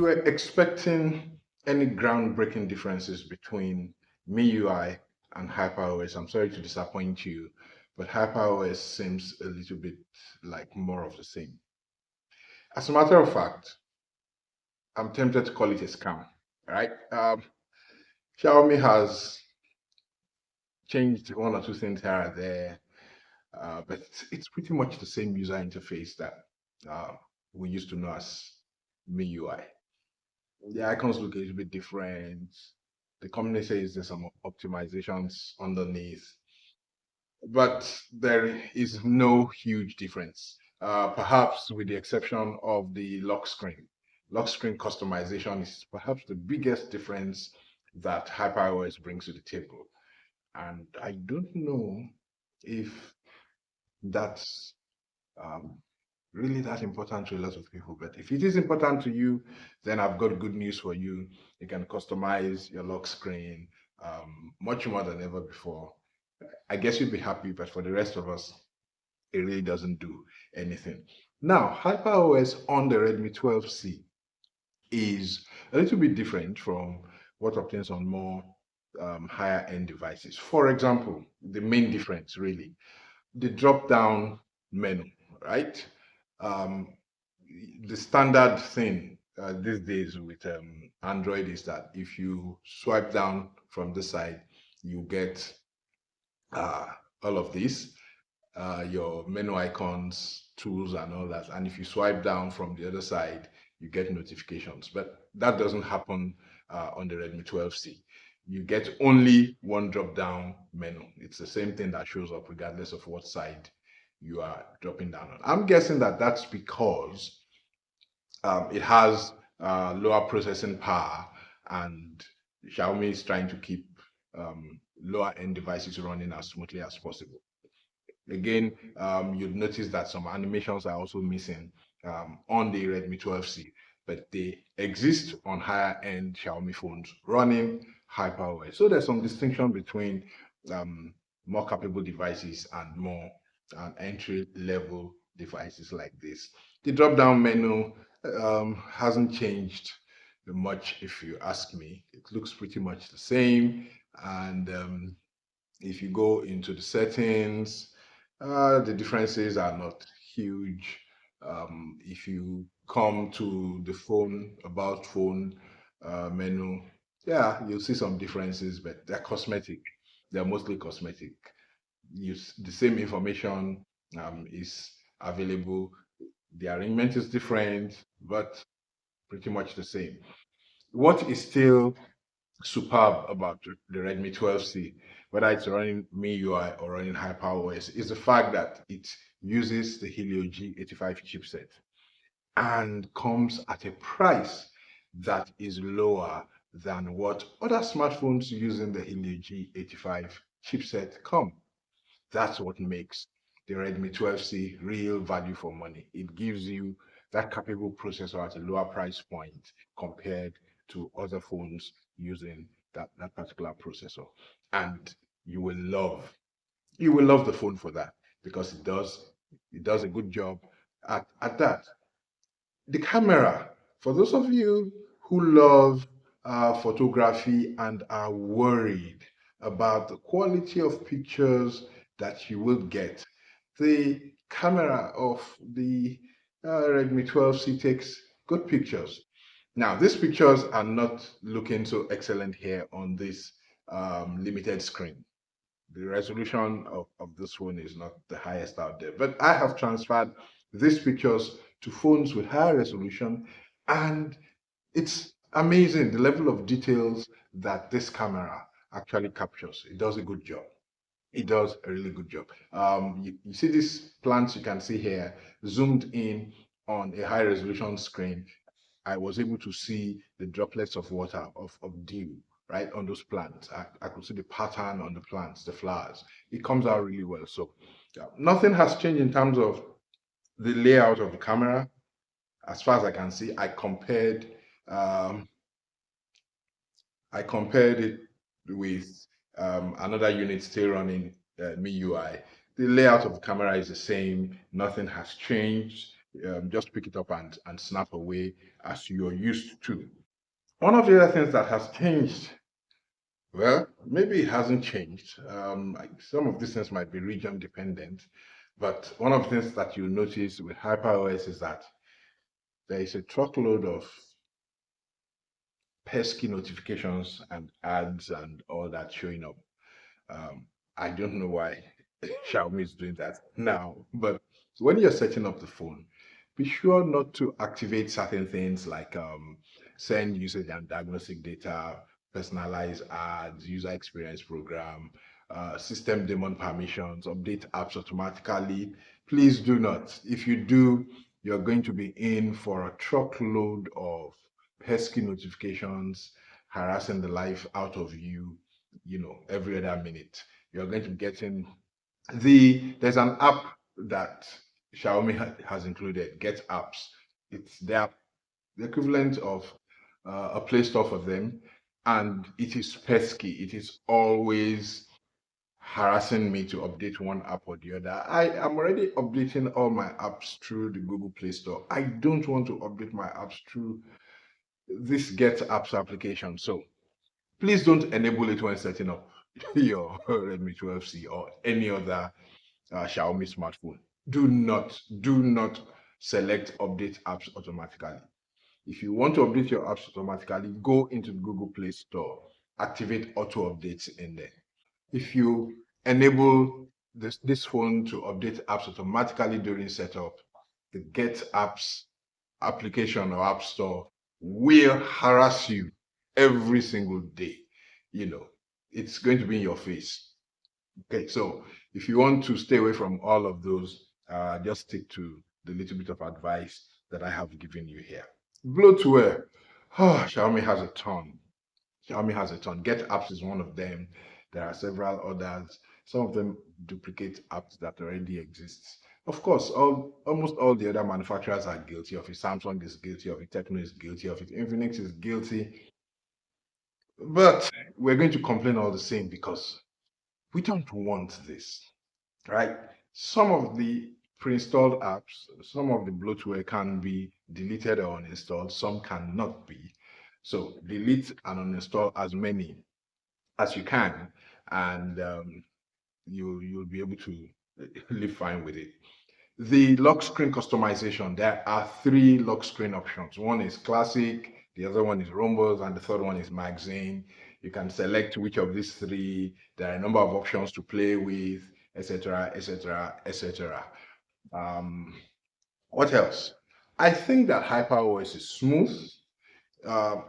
you were expecting any groundbreaking differences between MIUI and HyperOS, I'm sorry to disappoint you, but HyperOS seems a little bit like more of the same. As a matter of fact, I'm tempted to call it a scam, right? Xiaomi has changed one or two things here and there, but it's pretty much the same user interface that uh, we used to know as MIUI. The icons look a little bit different. The company says there's some optimizations underneath, but there is no huge difference. Perhaps with the exception of the lock screen. Lock screen customization is perhaps the biggest difference that HyperOS brings to the table. And I don't know if that's um, really that important to a lot of people. But if it is important to you, then I've got good news for you. You can customize your lock screen much more than ever before. I guess you'd be happy, but for the rest of us, it really doesn't do anything. Now, HyperOS on the Redmi 12C is a little bit different from what obtains on more higher end devices. For example, the main difference really, the drop down menu, right? Um, the standard thing these days with Android is that if you swipe down from this side, you get uh, all of this, your menu icons, tools, and all that. And if you swipe down from the other side, you get notifications. But that doesn't happen on the Redmi 12C. You get only one drop-down menu. It's the same thing that shows up regardless of what side you are dropping down on. I'm guessing that that's because it has lower processing power, and Xiaomi is trying to keep lower end devices running as smoothly as possible. Again, you'd notice that some animations are also missing on the Redmi 12C, but they exist on higher end Xiaomi phones running HyperOS. So there's some distinction between more capable devices and more entry level devices like this. The drop down menu hasn't changed much, if you ask me. It looks pretty much the same. And if you go into the settings, the differences are not huge. If you come to the phone, about phone menu, yeah, you'll see some differences, but they're cosmetic. They're mostly cosmetic. The same information is available. The arrangement is different, but pretty much the same. What is still superb about the Redmi 12C, whether it's running MIUI or running HyperOS, is the fact that it uses the Helio G85 chipset and comes at a price that is lower than what other smartphones using the Helio G85 chipset come. That's what makes the Redmi 12C real value for money. It gives you that capable processor at a lower price point compared to other phones using that particular processor. And you will love the phone for that because it does a good job at that. The camera, for those of you who love photography and are worried about the quality of pictures that you will get, the camera of the Redmi 12C takes good pictures. Now, these pictures are not looking so excellent here on this limited screen. The resolution of this phone is not the highest out there, but I have transferred these pictures to phones with higher resolution, and it's amazing the level of details that this camera actually captures. It does a good job. It does a really good job. You see these plants you can see here zoomed in on a high resolution screen. I was able to see the droplets of water, of dew, right, on those plants. I could see the pattern on the plants, the flowers. It comes out really well. So yeah, nothing has changed in terms of the layout of the camera. As far as I can see, um, I compared it with another unit still running MIUI. The layout of the camera is the same. Nothing has changed. just pick it up and snap away as you're used to. One of the other things that has changed, well, maybe it hasn't changed. Some of these things might be region dependent, but one of the things that you notice with HyperOS is that there is a truckload of pesky notifications and ads and all that showing up. Um, I don't know why Xiaomi is doing that now, but when you're setting up the phone, be sure not to activate certain things like send usage and diagnostic data, personalized ads, user experience program, system daemon permissions, update apps automatically. Please do not. If you do, you're going to be in for a truckload of pesky notifications harassing the life out of you, every other minute. You're going to be getting there's an app that Xiaomi has included, Get Apps. It's the equivalent of a Play Store for them, and it is pesky. It is always harassing me to update one app or the other. I am already updating all my apps through the Google Play Store. I don't want to update my apps through this Get Apps application. So please don't enable it when setting up your Redmi 12C or any other Xiaomi smartphone. Do not select update apps automatically. If you want to update your apps automatically, go into the Google Play Store, activate auto updates in there. If you enable this phone to update apps automatically during setup, the Get Apps application or app store will harass you every single day. It's going to be in your face. Okay, so if you want to stay away from all of those, just stick to the little bit of advice that I have given you here. Bloatware. Xiaomi has a ton. Xiaomi has a ton. Get Apps is one of them. There are several others. Some of them duplicate apps that already exist. Of course, almost all the other manufacturers are guilty of it. Samsung is guilty of it. Tecno is guilty of it. Infinix is guilty. But we're going to complain all the same because we don't want this, right? Some of the pre-installed apps, some of the bloatware can be deleted or uninstalled, some cannot be. So delete and uninstall as many as you can, and you'll be able to live fine with it. The lock screen customization, there are three lock screen options. One is classic, the other one is rhombus, and the third one is magazine. You can select which of these three. There are a number of options to play with, etc., etc., etc. What else? I think that HyperOS is smooth,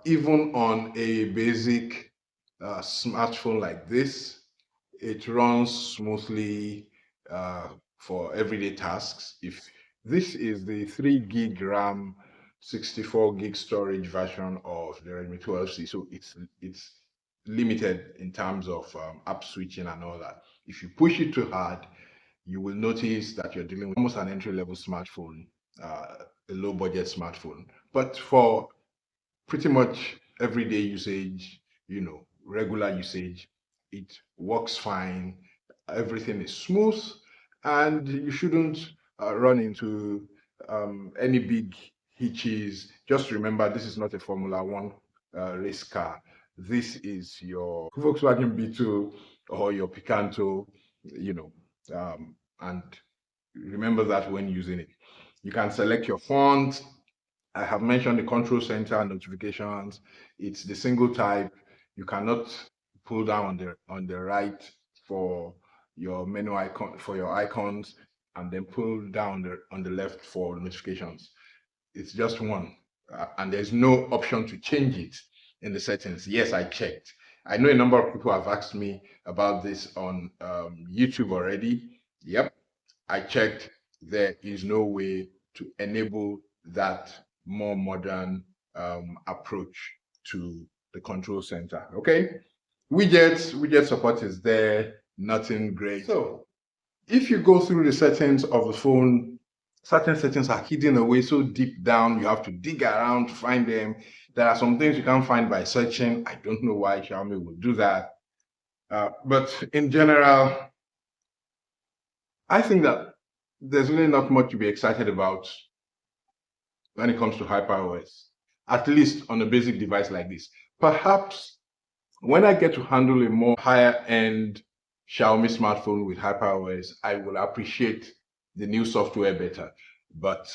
even on a basic smartphone like this. It runs smoothly for everyday tasks. If this is the 3 gig RAM, 64 gig storage version of the Redmi 12C, so it's limited in terms of app switching and all that. If you push it too hard, you will notice that you're dealing with almost an entry-level smartphone, a low-budget smartphone. But for pretty much everyday usage, regular usage, it works fine. Everything is smooth, and you shouldn't run into any big hitches. Just remember, this is not a Formula One race car. This is your Volkswagen Beetle or your Picanto, and remember that when using it. You can select your font. I have mentioned the control center notifications. It's the single type. You cannot pull down on the right for your menu icon for your icons and then pull down on the left for notifications. It's just one, and there's no option to change it in the settings. Yes, I checked. I know a number of people have asked me about this on YouTube already. Yep, I checked. There is no way to enable that more modern approach to the control center. Okay, widget support is there, nothing great. So if you go through the settings of the phone, certain settings are hidden away so deep down, you have to dig around to find them. There are some things you can't find by searching. I don't know why Xiaomi will do that. But in general, I think that there's really not much to be excited about when it comes to HyperOS, at least on a basic device like this. Perhaps when I get to handle a more higher end Xiaomi smartphone with HyperOS, I will appreciate the new software better. But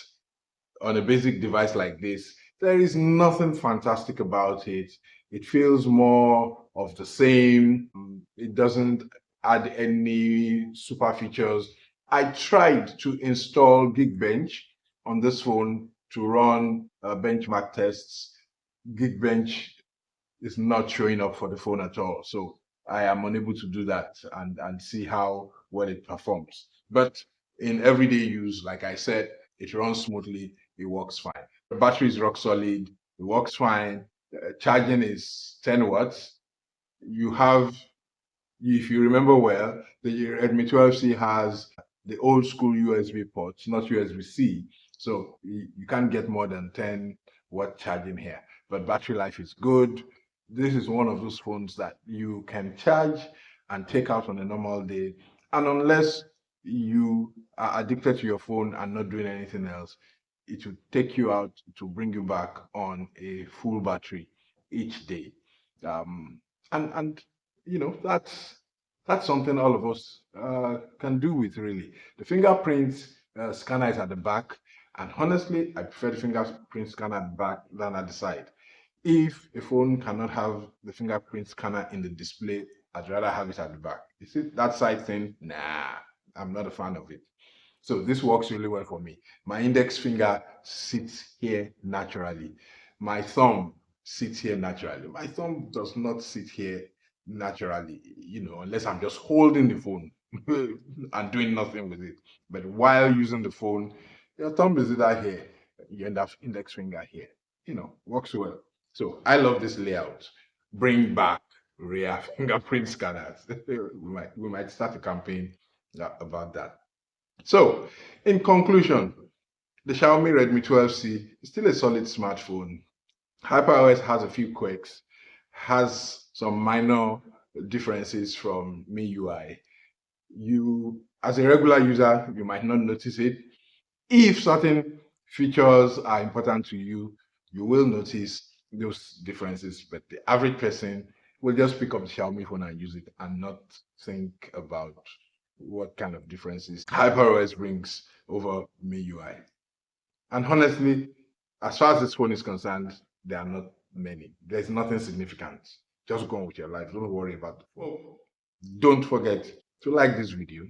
on a basic device like this, there is nothing fantastic about it. It feels more of the same. It doesn't add any super features. I tried to install Geekbench on this phone to run benchmark tests. Geekbench is not showing up for the phone at all. So I am unable to do that and see how well it performs. But in everyday use, like I said, it runs smoothly, it works fine. The battery is rock solid, it works fine. Charging is 10 watts. You have, if you remember well, the Redmi 12C has the old school USB ports, not USB-C. So you can't get more than 10-watt charging here. But battery life is good. This is one of those phones that you can charge and take out on a normal day. And unless you are addicted to your phone and not doing anything else, it will take you out to bring you back on a full battery each day. Um, and you know, that's something all of us can do with, really. The fingerprint scanner is at the back, and honestly, I prefer the fingerprint scanner at the back than at the side. If a phone cannot have the fingerprint scanner in the display, I'd rather have it at the back. You see that side thing? Nah, I'm not a fan of it. So this works really well for me. My index finger sits here naturally. My thumb sits here naturally. My thumb does not sit here naturally, unless I'm just holding the phone and doing nothing with it. But while using the phone, your thumb is either here, you end up index finger here. Works well. So I love this layout. Bring back rear fingerprint scanners. we might start a campaign about that. So, in conclusion, the Xiaomi Redmi 12C is still a solid smartphone. HyperOS has a few quirks, has some minor differences from MIUI. You, as a regular user, you might not notice it. If certain features are important to you, you will notice those differences, but the average person will just pick up the Xiaomi phone and use it and not think about what kind of differences HyperOS brings over MIUI. And honestly, as far as this phone is concerned, there are not many. There's nothing significant. Just go on with your life. Don't worry about the phone. Don't forget to like this video.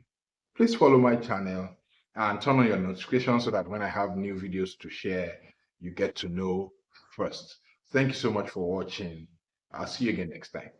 Please follow my channel and turn on your notifications so that when I have new videos to share, you get to know first. Thank you so much for watching. I'll see you again next time.